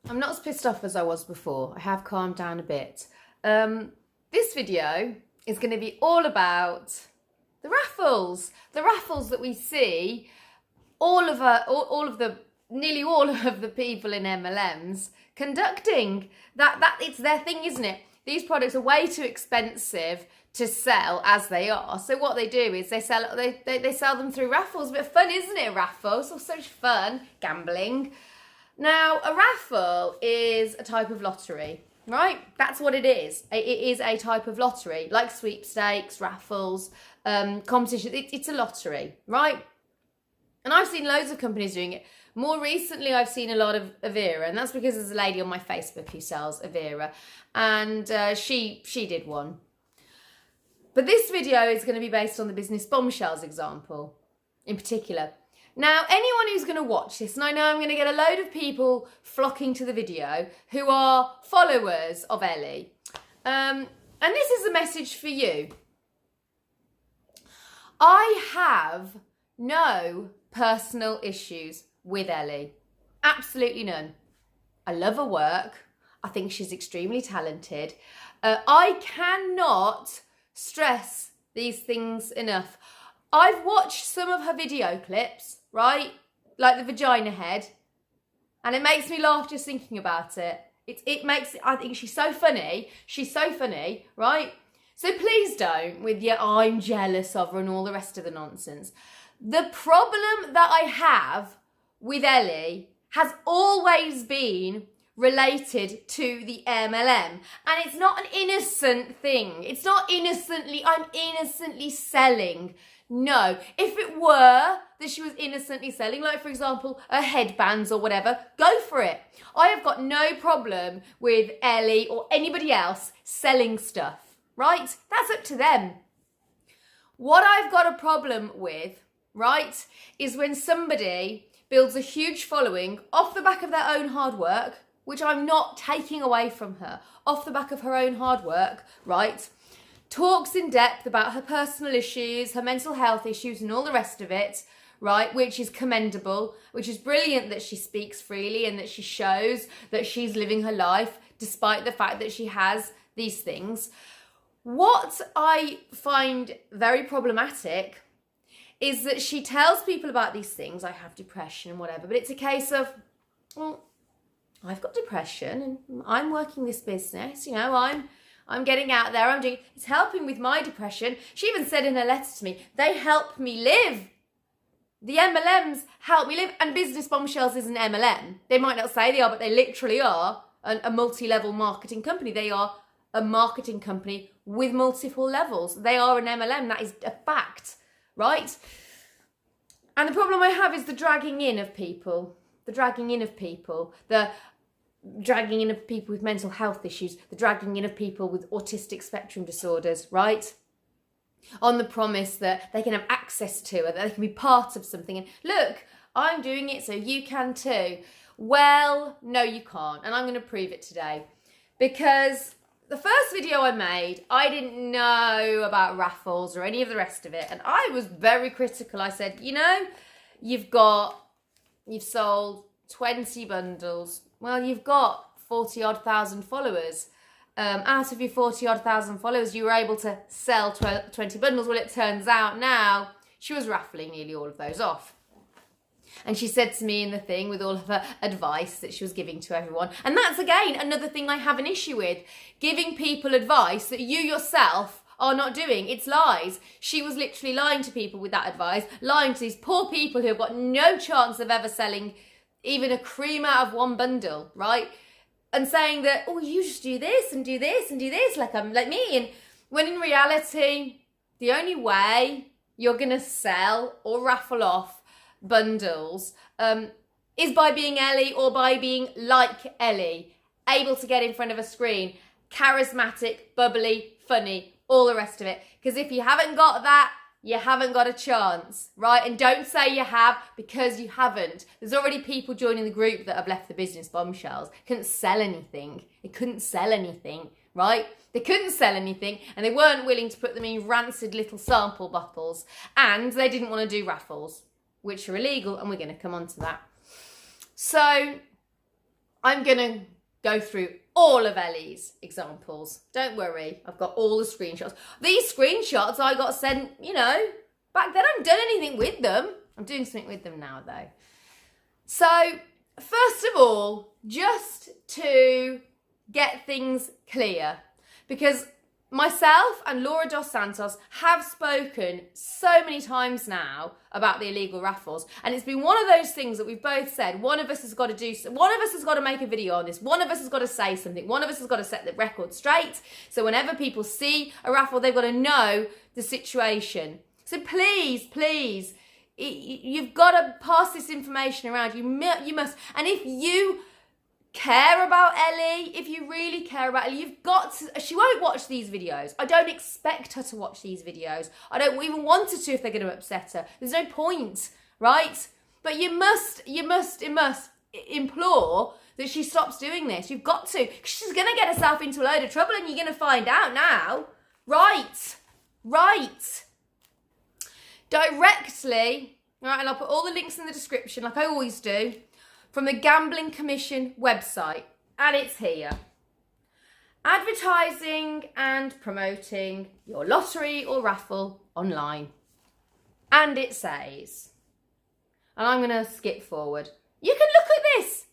I'm not as pissed off as I was before. I have calmed down a bit. This video is going to be all about the raffles. The raffles that we see nearly all of the people in MLMs conducting. It's their thing, isn't it? These products are way too expensive to sell as they are. So what they do is they sell them through raffles. A bit of fun, isn't it? Raffles, so much fun. Gambling. Now, a raffle is a type of lottery, right? That's what it is. It is a type of lottery, like sweepstakes, raffles, competition. It's a lottery, right? And I've seen loads of companies doing it. More recently, I've seen a lot of Avera, and that's because there's a lady on my Facebook who sells Avera, and she did one. But this video is going to be based on the business Bombshells example in particular. Now, anyone who's going to watch this, and I know I'm going to get a load of people flocking to the video who are followers of Ellie, and this is a message for you. I have no personal issues with Ellie. Absolutely none. I love her work. I think she's extremely talented. I cannot stress these things enough. I've watched some of her video clips, right? Like the vagina head. And it makes me laugh just thinking about it. I think she's so funny. She's so funny, right? So please don't with your I'm jealous of her and all the rest of the nonsense. The problem that I have with Ellie has always been related to the MLM. And it's not an innocent thing. It's not I'm innocently selling. No. If it were that she was innocently selling, like for example, her headbands or whatever, go for it. I have got no problem with Ellie or anybody else selling stuff, right? That's up to them. What I've got a problem with, right, is when somebody builds a huge following off the back of their own hard work, which I'm not taking away from her, off the back of her own hard work, right? Talks in depth about her personal issues, her mental health issues and all the rest of it, right? Which is commendable, which is brilliant that she speaks freely and that she shows that she's living her life despite the fact that she has these things. What I find very problematic is that she tells people about these things, I have depression and whatever, but it's a case of, well, I've got depression and I'm working this business, you know, I'm getting out there, it's helping with my depression. She even said in her letter to me, they help me live. The MLMs help me live, and Business Bombshells is an MLM. They might not say they are, but they literally are a multi-level marketing company. They are a marketing company with multiple levels. They are an MLM, that is a fact. Right? And the problem I have is the dragging in of people. The dragging in of people. The dragging in of people with mental health issues. The dragging in of people with autistic spectrum disorders, right? On the promise that they can have access to it, that they can be part of something. And look, I'm doing it so you can too. Well, no you can't. And I'm going to prove it today. Because the first video I made, I didn't know about raffles or any of the rest of it. And I was very critical. I said, you know, you've sold 20 bundles. Well, you've got 40-odd thousand followers. Out of your 40-odd thousand followers, you were able to sell 20 bundles. Well, it turns out now she was raffling nearly all of those off. And she said to me in the thing with all of her advice that she was giving to everyone. And that's, again, another thing I have an issue with. Giving people advice that you yourself are not doing. It's lies. She was literally lying to people with that advice. Lying to these poor people who have got no chance of ever selling even a cream out of one bundle, right? And saying that, oh, you just do this and do this and do this like me. And when in reality, the only way you're going to sell or raffle off bundles is by being Ellie or by being like Ellie, able to get in front of a screen, charismatic, bubbly, funny, all the rest of it. Because if you haven't got that, you haven't got a chance, right? And don't say you have, because you haven't. There's already people joining the group that have left the business Bombshells. Couldn't sell anything. They couldn't sell anything, right? They couldn't sell anything, and they weren't willing to put them in rancid little sample bottles, and they didn't want to do raffles, which are illegal, and we're going to come on to that. So I'm going to go through all of Ellie's examples. Don't worry, I've got all the screenshots. These screenshots I got sent, you know, back then. I haven't done anything with them. I'm doing something with them now, though. So, first of all, just to get things clear, because myself and Laura Dos Santos have spoken so many times now about the illegal raffles, and it's been one of those things that we've both said, one of us has got to do, one of us has got to make a video on this, one of us has got to say something, one of us has got to set the record straight, so whenever people see a raffle, they've got to know the situation. So please, you've got to pass this information around. You must, and if you care about Ellie, if you really care about Ellie, you've got to, she won't watch these videos. I don't expect her to watch these videos. I don't even want her to if they're going to upset her. There's no point, right? But you must implore that she stops doing this. You've got to, because she's going to get herself into a load of trouble and you're going to find out now. Right. Directly, right, and I'll put all the links in the description like I always do, from the Gambling Commission website, and it's here. Advertising and promoting your lottery or raffle online. And it says, and I'm going to skip forward, you can look at this.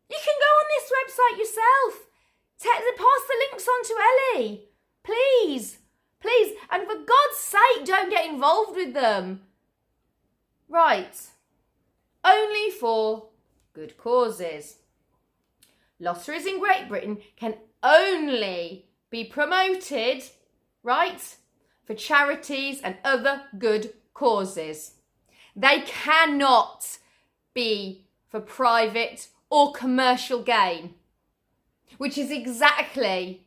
You can go on this website yourself. Pass the links on to Ellie. Please, and for God's sake, don't get involved with them. Right. Only for good causes. Lotteries in Great Britain can only be promoted, right, for charities and other good causes. They cannot be for private or commercial gain, which is exactly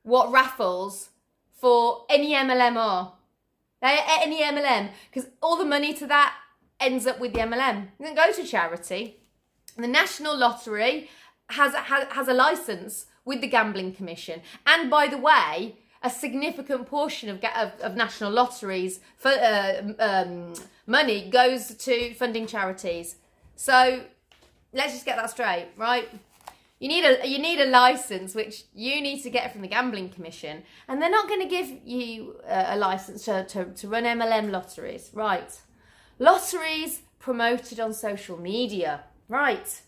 what raffles for any MLM are. They're any MLM, because all the money to that ends up with the MLM. It doesn't go to charity. The National Lottery has a licence with the Gambling Commission. And by the way, a significant portion of National Lotteries for, money goes to funding charities. So let's just get that straight, right? You need a licence, which you need to get from the Gambling Commission, and they're not going to give you a licence to run MLM lotteries, right? Lotteries promoted on social media, right?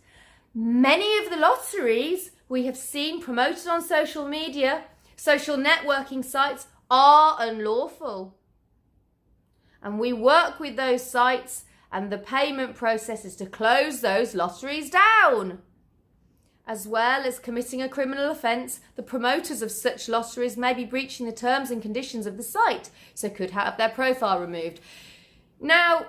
Many of the lotteries we have seen promoted on social media, social networking sites, are unlawful. And we work with those sites and the payment process is to close those lotteries down. As well as committing a criminal offence, the promoters of such lotteries may be breaching the terms and conditions of the site, so could have their profile removed. Now,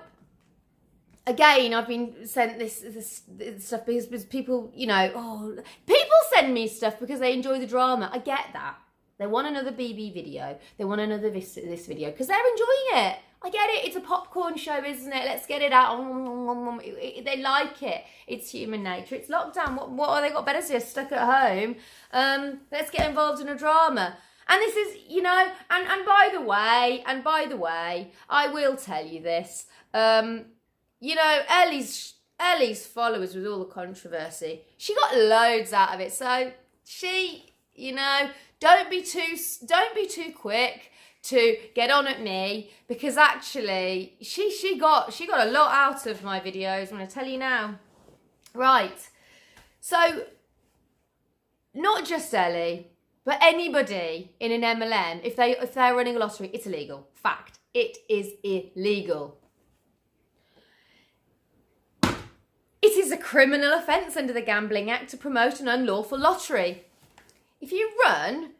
again, I've been sent this stuff because people, you know, people send me stuff because they enjoy the drama. I get that. They want another BB video. They want another this video because they're enjoying it. I get it. It's a popcorn show, isn't it? Let's get it out. They like it. It's human nature. It's lockdown. What have they got better to do? Stuck at home. Let's get involved in a drama. And this is, you know, and by the way, I will tell you this. You know, Ellie's followers with all the controversy, she got loads out of it. So she, you know, don't be too quick to get on at me, because actually she got a lot out of my videos. I'm going to tell you now. Right. So not just Ellie, but anybody in an MLM, if they're running a lottery, it's illegal. Fact. It is illegal. It is a criminal offence under the Gambling Act to promote an unlawful lottery. If you run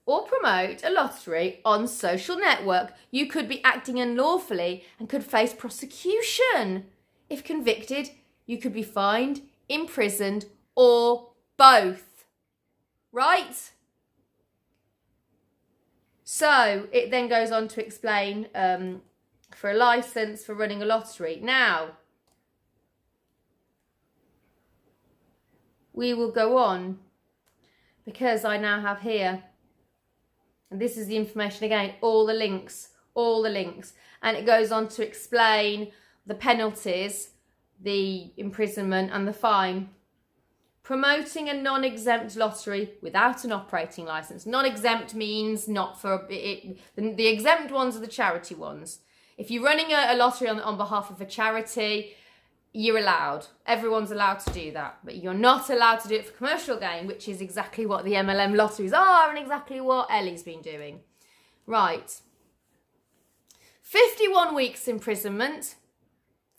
or promote a lottery on social network, you could be acting unlawfully and could face prosecution. If convicted, you could be fined, imprisoned, or both. Right? So it then goes on to explain for a licence for running a lottery. Now, we will go on because I now have here, and this is the information again, all the links, and it goes on to explain the penalties, the imprisonment and the fine. promoting a non-exempt lottery without an operating licence. Non-exempt means not for it. The exempt ones are the charity ones. If you're running a lottery on behalf of a charity, you're allowed. Everyone's allowed to do that. But you're not allowed to do it for commercial gain, which is exactly what the MLM lotteries are and exactly what Ellie's been doing. Right. 51 weeks imprisonment.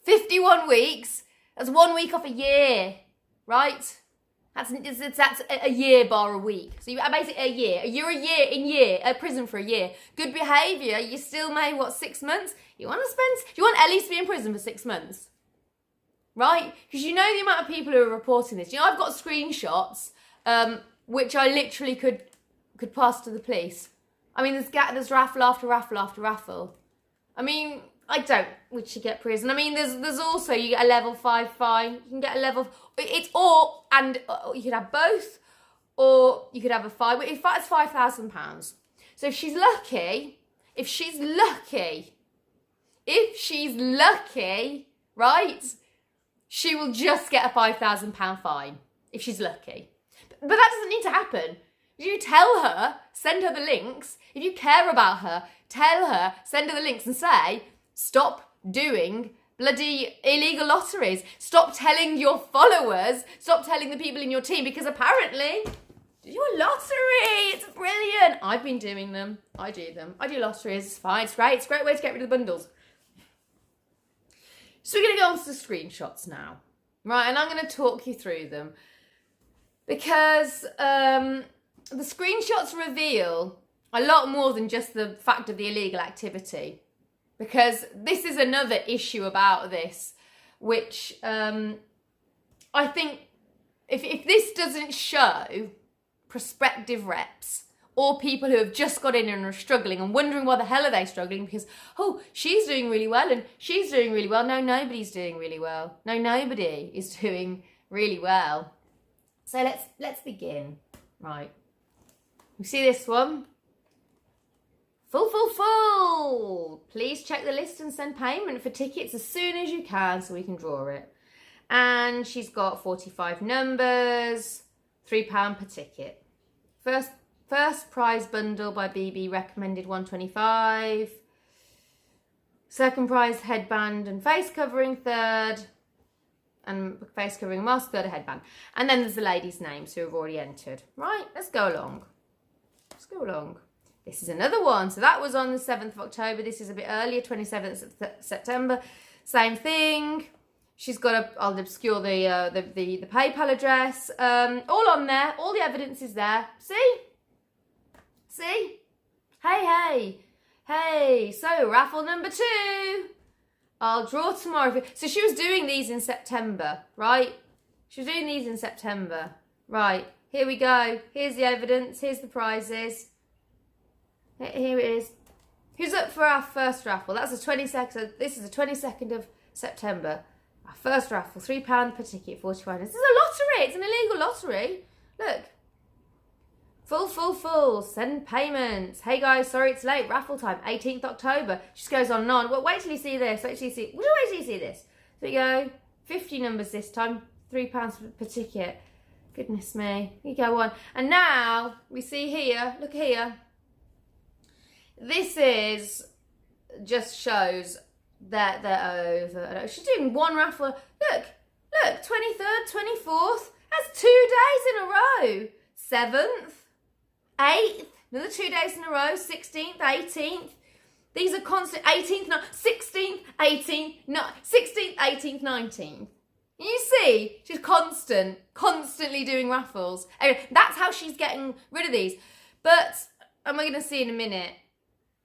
51 weeks. That's 1 week off a year. Right? That's a year bar a week. So you basically a year. You're in prison for a year. Good behaviour, you still made, 6 months? Do you want Ellie to be in prison for 6 months? Right? Because you know the amount of people who are reporting this. You know, I've got screenshots, which I literally could pass to the police. I mean, there's raffle after raffle after raffle. I mean, would she get prison? I mean, there's also, you get a level 5 fine. You can get a level, you could have both, or you could have a fine. In fact, it's £5,000. So if she's lucky, right, she will just get a £5,000 fine if she's lucky. But that doesn't need to happen. You tell her, send her the links. If you care about her, tell her, send her the links and say, stop doing bloody illegal lotteries. Stop telling your followers, stop telling the people in your team, because apparently, do a lottery. It's brilliant. I've been doing them. I do them. I do lotteries. It's fine. It's great. It's a great way to get rid of the bundles. So we're going to go on to the screenshots now. Right, and I'm going to talk you through them. Because the screenshots reveal a lot more than just the fact of the illegal activity. Because this is another issue about this, which I think if this doesn't show prospective reps or people who have just got in and are struggling and wondering why the hell are they struggling because, oh, she's doing really well and she's doing really well. No, nobody's doing really well. No, nobody is doing really well. So let's begin. Right. You see this one? Full. Please check the list and send payment for tickets as soon as you can so we can draw it. And she's got 45 numbers, £3 per ticket. First prize bundle by BB recommended £125. Second prize headband and face covering, third. And face covering mask, third, a headband. And then there's the ladies' names who have already entered. Right, let's go along. This is another one. So that was on the 7th of October. This is a bit earlier, 27th of September. Same thing. She's got I'll obscure the PayPal address. All on there. All the evidence is there. See? Hey. So raffle number 2. I'll draw tomorrow. So she was doing these in September, right? Right. Here we go. Here's the evidence. Here's the prizes. Here it is. Who's up for our first raffle? That's the 22nd. This is the 22nd of September. Our first raffle, £3 per ticket, 45. This is a lottery. It's an illegal lottery. Look. Full. Send payments. Hey guys, sorry it's late. Raffle time, 18th October. Just goes on and on. Well, wait till you see this. Wait till you see this. There you go. 50 numbers this time. £3 per ticket. Goodness me. Here you go on. And now we see here. Look here. This just shows that they're over. She's doing one raffle. Look, 23rd, 24th. That's 2 days in a row. 7th, 8th, another 2 days in a row. 16th, 18th. These are constant. 18th, 16th, 18th, 16th, 18th, 19th. You see, she's constantly doing raffles. Anyway, that's how she's getting rid of these. But, and we're going to see in a minute.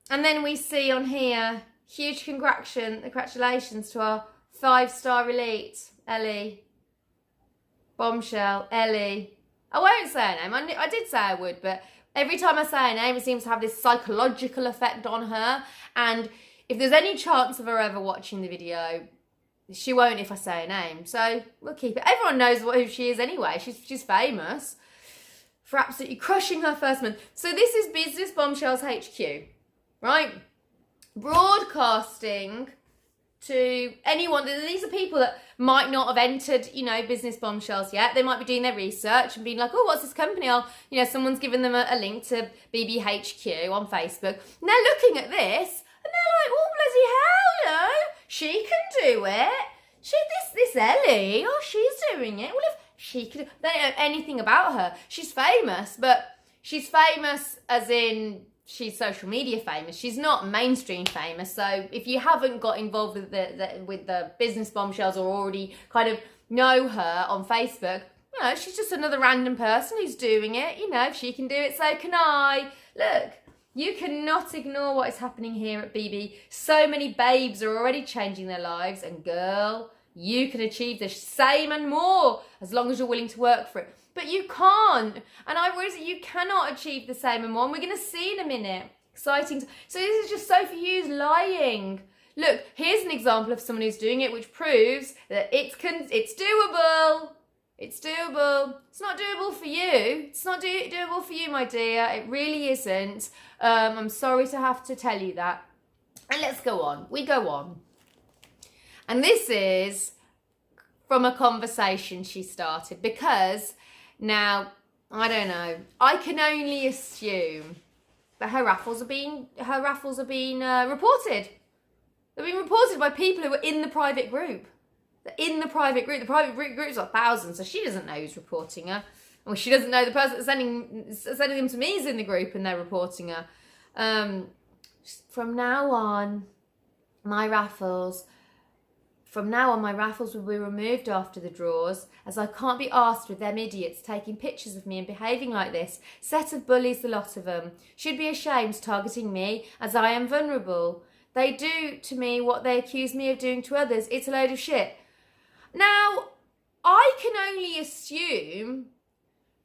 And then we see on here, huge congratulations to our 5-star elite, Ellie. Bombshell, Ellie. I won't say her name. I did say I would, but every time I say her name, it seems to have this psychological effect on her. And if there's any chance of her ever watching the video, she won't if I say her name. So we'll keep it. Everyone knows who she is anyway. She's famous for absolutely crushing her first month. So this is Business Bombshells HQ. Right, broadcasting to anyone. These are people that might not have entered, Business Bombshells yet. They might be doing their research and being like, oh, what's this company? Someone's given them a link to BBHQ on Facebook. And they're looking at this and they're like, oh, bloody hell, no, she can do it. This Ellie, she's doing it. Well, if she could, they don't know anything about her. She's famous, but she's famous as in she's social media famous. She's not mainstream famous. So if you haven't got involved with the Business Bombshells or already kind of know her on Facebook, she's just another random person who's doing it. If she can do it, so can I. Look, you cannot ignore what is happening here at BB. So many babes are already changing their lives, and girl, you can achieve the same and more as long as you're willing to work for it. But you can't. And I realize that you cannot achieve the same and more. And we're going to see in a minute. Exciting. So this is just Sophie Hughes lying. Look, here's an example of someone who's doing it, which proves that it's doable. It's doable. It's not doable for you. It's not doable for you, my dear. It really isn't. I'm sorry to have to tell you that. And let's go on. We go on. And this is from a conversation she started, because now, I don't know, I can only assume that her raffles are being reported. They're being reported by people who are in the private group. They're in the private group. The private group's got thousands, so she doesn't know who's reporting her. Well, she doesn't know the person that's sending them to me is in the group and they're reporting her. From now on, my raffles will be removed after the draws, as I can't be asked with them idiots taking pictures of me and behaving like this. Set of bullies, the lot of them. Should be ashamed targeting me, as I am vulnerable. They do to me what they accuse me of doing to others. It's a load of shit. Now, I can only assume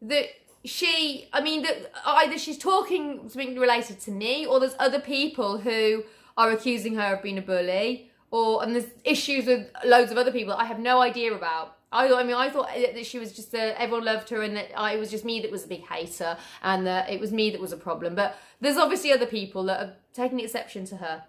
that that either she's talking something related to me, or there's other people who are accusing her of being a bully. And there's issues with loads of other people I have no idea about. I thought that she was just everyone loved her, and that it was just me that was a big hater, and that it was me that was a problem. But there's obviously other people that are taking exception to her,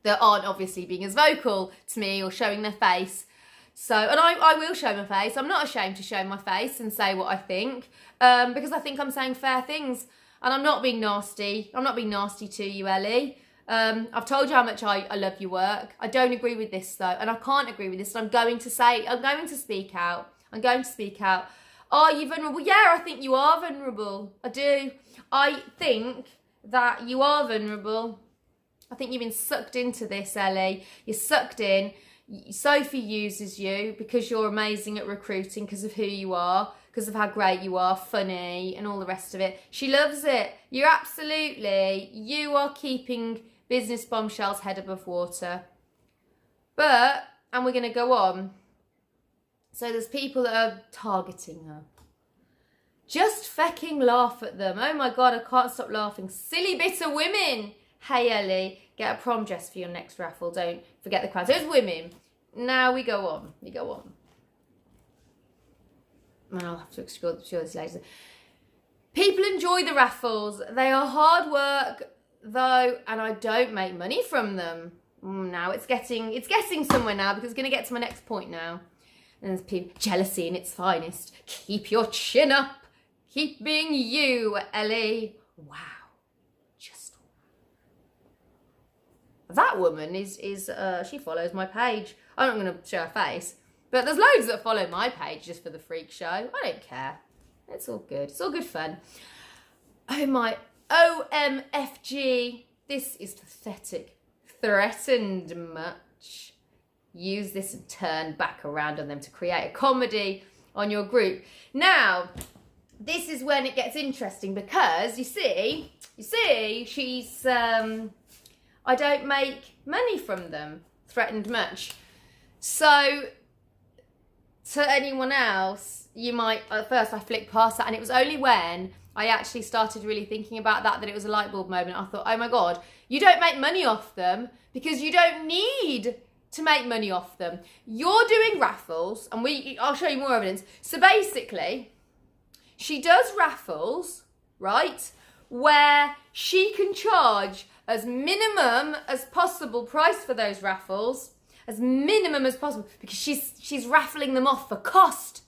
that aren't obviously being as vocal to me or showing their face. So, and I will show my face. I'm not ashamed to show my face and say what I think, because I think I'm saying fair things, and I'm not being nasty. I'm not being nasty to you, Ellie. I've told you how much I love your work. I don't agree with this though, and I can't agree with this. So I'm going to speak out. Are you vulnerable? Yeah, I think you are vulnerable. I do. I think that you are vulnerable. I think you've been sucked into this, Ellie. You're sucked in. Sophie uses you because you're amazing at recruiting, because of who you are, because of how great you are, funny, and all the rest of it. She loves it. You are keeping Business Bombshells head above water. And we're going to go on. So there's people that are targeting her. Just fecking laugh at them. Oh my God, I can't stop laughing. Silly bitter women. Hey Ellie, get a prom dress for your next raffle. Don't forget the crowd. So it's women. Now we go on. And I'll have to explore this later. People enjoy the raffles. They are hard work though, and I don't make money from them. Now it's getting somewhere now, because it's going to get to my next point now. And there's people, jealousy in its finest. Keep your chin up. Keep being you, Ellie. Wow. That woman is she follows my page. I'm not going to show her face, but there's loads that follow my page just for the freak show. I don't care. It's all good. It's all good fun. Oh my OMFG. This is pathetic. Threatened much. Use this and turn back around on them to create a comedy on your group. Now, this is when it gets interesting, because you see, she's I don't make money from them. Threatened much. So, to anyone else, you might, at first I flicked past that, and it was only when I actually started really thinking about that it was a light bulb moment. I thought, oh my God, you don't make money off them because you don't need to make money off them. You're doing raffles, and I'll show you more evidence. So basically, she does raffles, right, where she can charge as minimum as possible price for those raffles, as minimum as possible, because she's raffling them off for cost.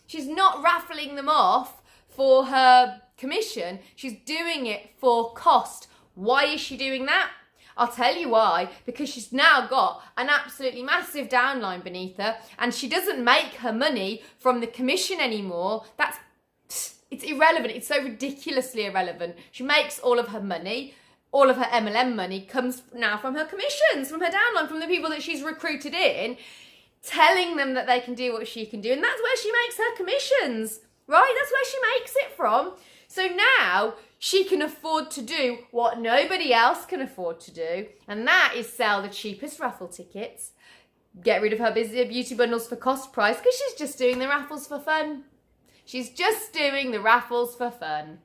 She's not raffling them off for her commission. She's doing it for cost. Why is she doing that? I'll tell you why. Because she's now got an absolutely massive downline beneath her, and she doesn't make her money from the commission anymore. It's irrelevant. It's so ridiculously irrelevant. She makes all of her money. All of her MLM money comes now from her commissions, from her downline, from the people that she's recruited in, telling them that they can do what she can do. And that's where she makes her commissions, right? That's where she makes it from. So now she can afford to do what nobody else can afford to do, and that is sell the cheapest raffle tickets, get rid of her beauty bundles for cost price, because she's just doing the raffles for fun. She's just doing the raffles for fun.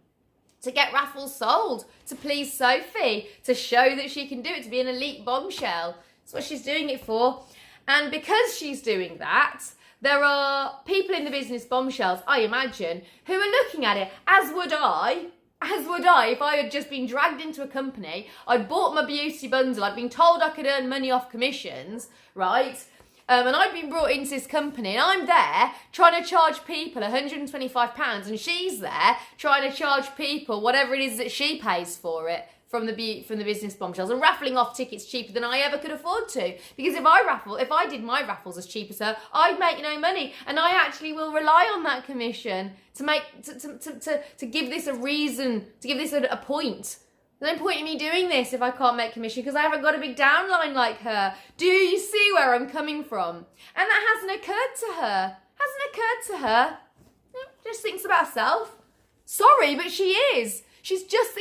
To get raffles sold, to please Sophie, to show that she can do it, to be an elite bombshell. That's what she's doing it for. And because she's doing that, there are people in the business bombshells, I imagine, who are looking at it, as would I, if I had just been dragged into a company, I'd bought my beauty bundle, I'd been told I could earn money off commissions, right? And I'd been brought into this company, and I'm there trying to charge people £125, and she's there trying to charge people whatever it is that she pays for it from the business bombshells, and raffling off tickets cheaper than I ever could afford to. Because if I did my raffles as cheap as her, I'd make no money, and I actually will rely on that commission to give this a reason, to give this a point. There's no point in me doing this if I can't make commission, because I haven't got a big downline like her. Do you see where I'm coming from? And that hasn't occurred to her. No, just thinks about herself. Sorry, but she is. She's just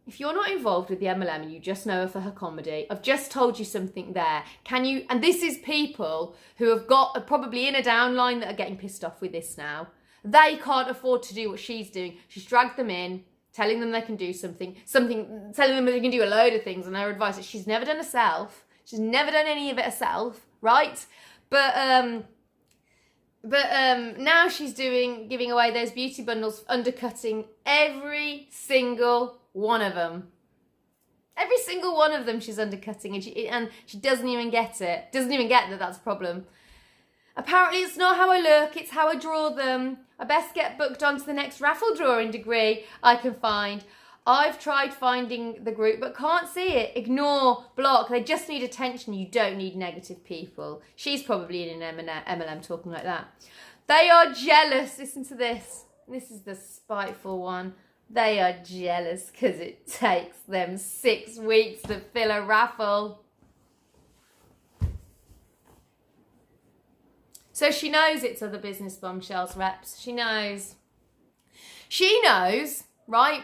if you're not involved with the MLM and you just know her for her comedy, I've just told you something there. And this is people who have got probably in a downline that are getting pissed off with this now. They can't afford to do what she's doing. She's dragged them in, telling them they can do something, telling them they can do a load of things, and her advice is she's never done herself. She's never done any of it herself, right? But now she's giving away those beauty bundles, undercutting every single one of them. Every single one of them she's undercutting, and she doesn't even get it. Doesn't even get that that's a problem. Apparently it's not how I look, it's how I draw them. I best get booked onto the next raffle drawing degree I can find. I've tried finding the group but can't see it. Ignore, block, they just need attention. You don't need negative people. She's probably in an MLM talking like that. They are jealous. Listen to this. This is the spiteful one. They are jealous because it takes them 6 weeks to fill a raffle. So she knows it's other business bombshells reps. She knows, right,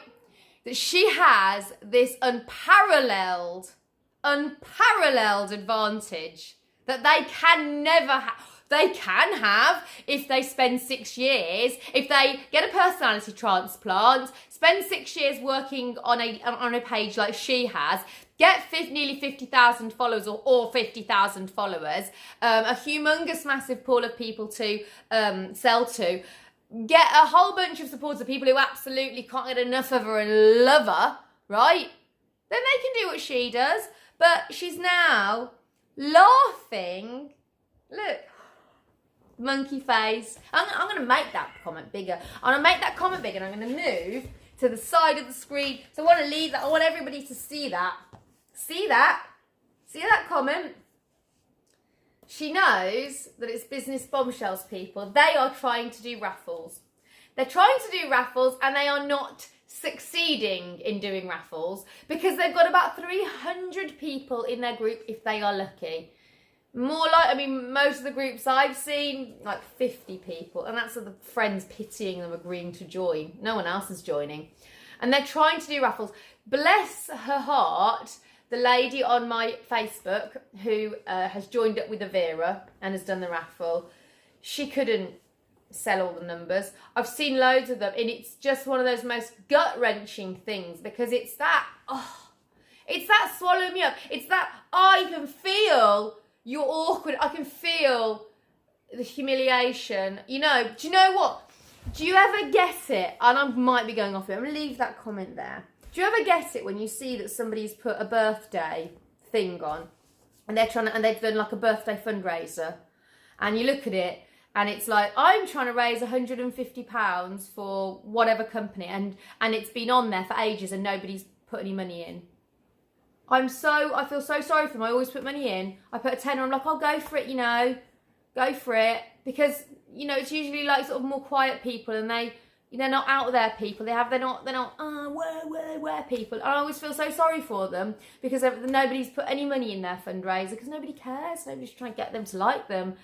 that she has this unparalleled advantage that they can never have. They can have if they spend 6 years, if they get a personality transplant, spend 6 years working on a page like she has, get nearly 50,000 followers or 50,000 followers, a humongous massive pool of people to sell to, get a whole bunch of supporters of people who absolutely can't get enough of her and love her, right? Then they can do what she does. But she's now laughing. Look. Monkey face. I'm going to make that comment bigger. I'm going to make that comment bigger, and I'm going to move to the side of the screen. So I want to leave that. I want everybody to see that. See that? See that comment? She knows that it's business bombshells people. They are trying to do raffles. They're trying to do raffles, and they are not succeeding in doing raffles because they've got about 300 people in their group if they are lucky. Most of the groups I've seen, like 50 people, and that's the friends pitying them, agreeing to join. No one else is joining. And they're trying to do raffles. Bless her heart, the lady on my Facebook who has joined up with Avira and has done the raffle, she couldn't sell all the numbers. I've seen loads of them, and it's just one of those most gut-wrenching things because it's that swallow me up. It's that I can feel you're awkward. I can feel the humiliation. Do you know what? Do you ever get it? And I might be going off it. I'm going to leave that comment there. Do you ever get it when you see that somebody's put a birthday thing on? and they've done like a birthday fundraiser, and you look at it and it's like, I'm trying to raise £150 for whatever company, and it's been on there for ages and nobody's put any money in. I feel so sorry for them. I always put money in. I put a tenner, I'm like, I'll go for it, go for it, because it's usually like sort of more quiet people, and they're not out there people. They're not where people. And I always feel so sorry for them because nobody's put any money in their fundraiser because nobody cares. Nobody's trying to get them to like them.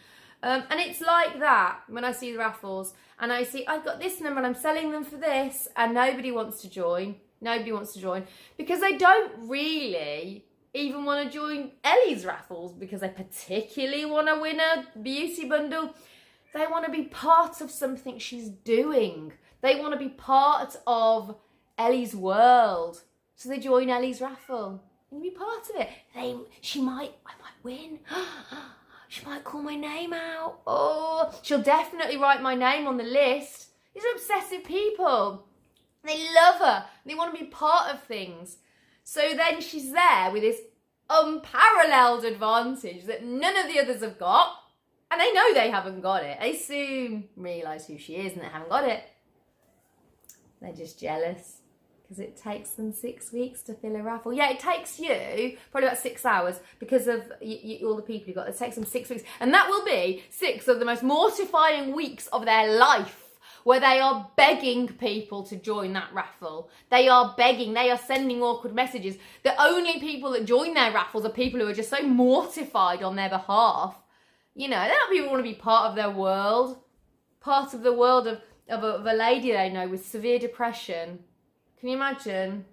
And it's like that when I see the raffles and I see I've got this number and I'm selling them for this, and nobody wants to join. Nobody wants to join because they don't really even want to join Ellie's raffles because they particularly want to win a beauty bundle. They want to be part of something she's doing. They want to be part of Ellie's world. So they join Ellie's raffle and be part of it. I might win. She might call my name out. Oh, she'll definitely write my name on the list. These are obsessive people. They love her. They want to be part of things. So then she's there with this unparalleled advantage that none of the others have got. And they know they haven't got it. They soon realise who she is and they haven't got it. They're just jealous because it takes them 6 weeks to fill a raffle. Yeah, it takes you probably about 6 hours because of all the people you've got. It takes them 6 weeks. And that will be 6 of the most mortifying weeks of their life, where they are begging people to join that raffle. They are begging, they are sending awkward messages. The only people that join their raffles are people who are just so mortified on their behalf. They're not people who want to be part of their world, part of the world of a lady they know with severe depression. Can you imagine?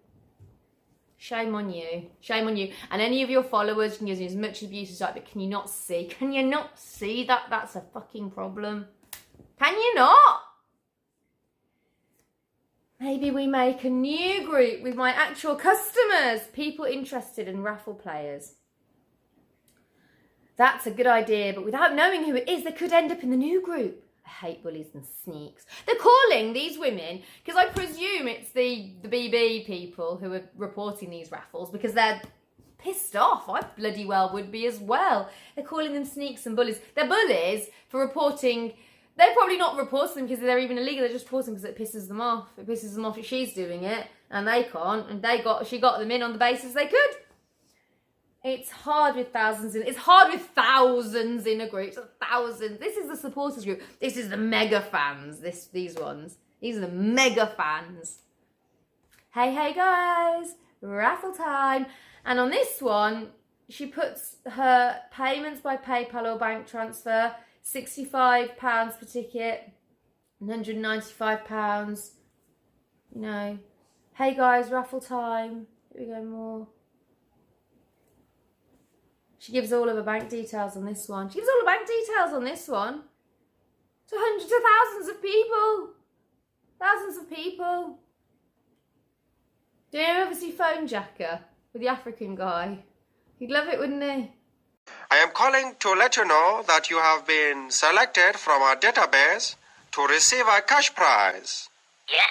Shame on you. Shame on you. And any of your followers can use as much abuse as that, but can you not see? Can you not see that that's a fucking problem? Can you not? Maybe we make a new group with my actual customers, people interested in raffle players. That's a good idea, but without knowing who it is, they could end up in the new group. I hate bullies and sneaks. They're calling these women, because I presume it's the BB people who are reporting these raffles, because they're pissed off. I bloody well would be as well. They're calling them sneaks and bullies. They're bullies for reporting. They're probably not reporting them because they're even illegal. They're just reporting because it pisses them off. It pisses them off that she's doing it and they can't. And she got them in on the basis they could. It's hard with thousands in a group. So thousands. This is the supporters group. This is the mega fans. These ones. These are the mega fans. Hey guys, raffle time. And on this one, she puts her payments by PayPal or bank transfer. £65 per ticket, £195. Hey guys, raffle time. Here we go, more. She gives all of her bank details on this one. To hundreds of thousands of people. Thousands of people. Do you ever see Phone Jacker with the African guy? He'd love it, wouldn't he? I am calling to let you know that you have been selected from our database to receive a cash prize. Yeah.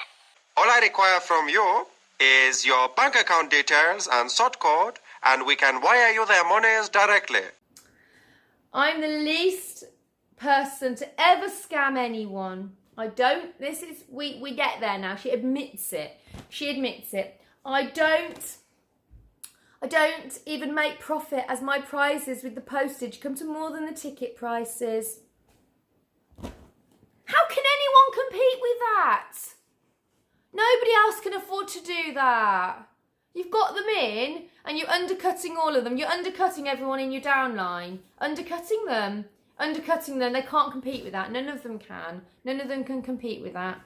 All I require from you is your bank account details and sort code, and we can wire you their monies directly. I'm the least person to ever scam anyone. We get there now. She admits it. I don't even make profit, as my prices with the postage come to more than the ticket prices. How can anyone compete with that? Nobody else can afford to do that. You've got them in and you're undercutting all of them. You're undercutting everyone in your downline. Undercutting them. They can't compete with that. None of them can. None of them can compete with that.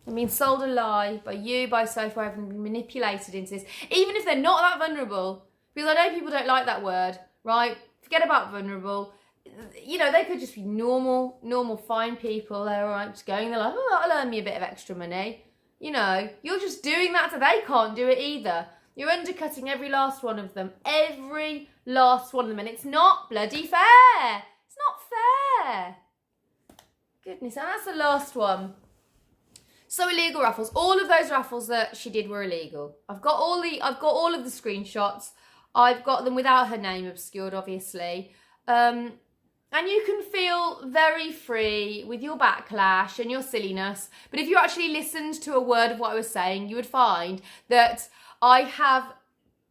I'm being sold a lie by you, by Sophie. I've been manipulated into this. Even if they're not that vulnerable. Because I know people don't like that word, right? Forget about vulnerable. They could just be normal, fine people. They're all right, just going, they're like, oh, that'll earn me a bit of extra money. You're just doing that so they can't do it either. You're undercutting every last one of them. Every last one of them. And it's not bloody fair. It's not fair. Goodness, and that's the last one. So illegal raffles. All of those raffles that she did were illegal. I've got all of the screenshots. I've got them without her name obscured, obviously. And you can feel very free with your backlash and your silliness. But if you actually listened to a word of what I was saying, you would find that I have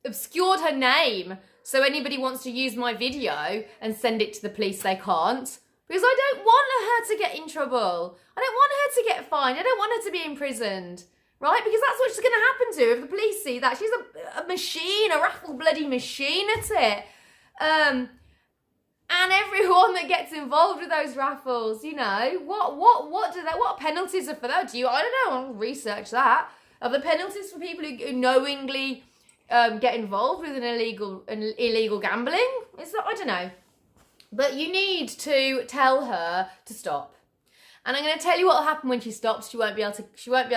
obscured her name. So anybody wants to use my video and send it to the police, they can't. Because I don't want her to get in trouble. I don't want her to get fined. I don't want her to be imprisoned. Right? Because that's what's going to happen to her if the police see that. She's a machine, a raffle bloody machine at it. And everyone that gets involved with those raffles, you know, what penalties are for that? I don't know, I'll research that. Are the penalties for people who knowingly get involved with an illegal gambling? I don't know. But you need to tell her to stop. And I'm going to tell you what will happen when she stops. She won't be able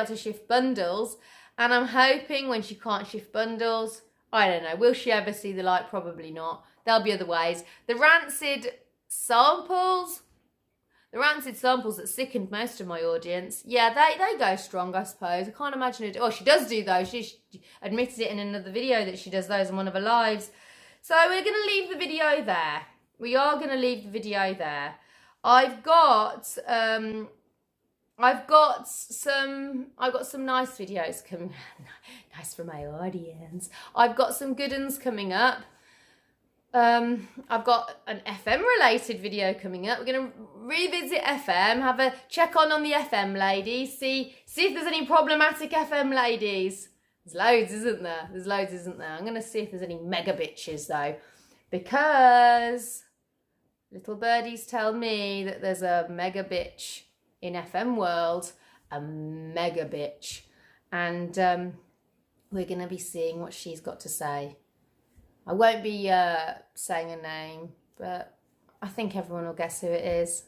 to shift bundles. And I'm hoping when she can't shift bundles, I don't know, will she ever see the light? Probably not. There'll be other ways. The rancid samples that sickened most of my audience, yeah, they go strong, I suppose. I can't imagine it. Oh, she does do those. She admitted it in another video that she does those in one of her lives. So we're going to leave the video there. We are going to leave the video there. I've got some nice videos coming. Nice for my audience. I've got some good ones coming up. I've got an FM related video coming up. We're going to revisit FM, have a check on the FM ladies, see if there's any problematic FM ladies. There's loads, isn't there? I'm going to see if there's any mega bitches though, because little birdies tell me that there's a mega bitch in FM world, a mega bitch. And we're going to be seeing what she's got to say. I won't be saying her name, but I think everyone will guess who it is.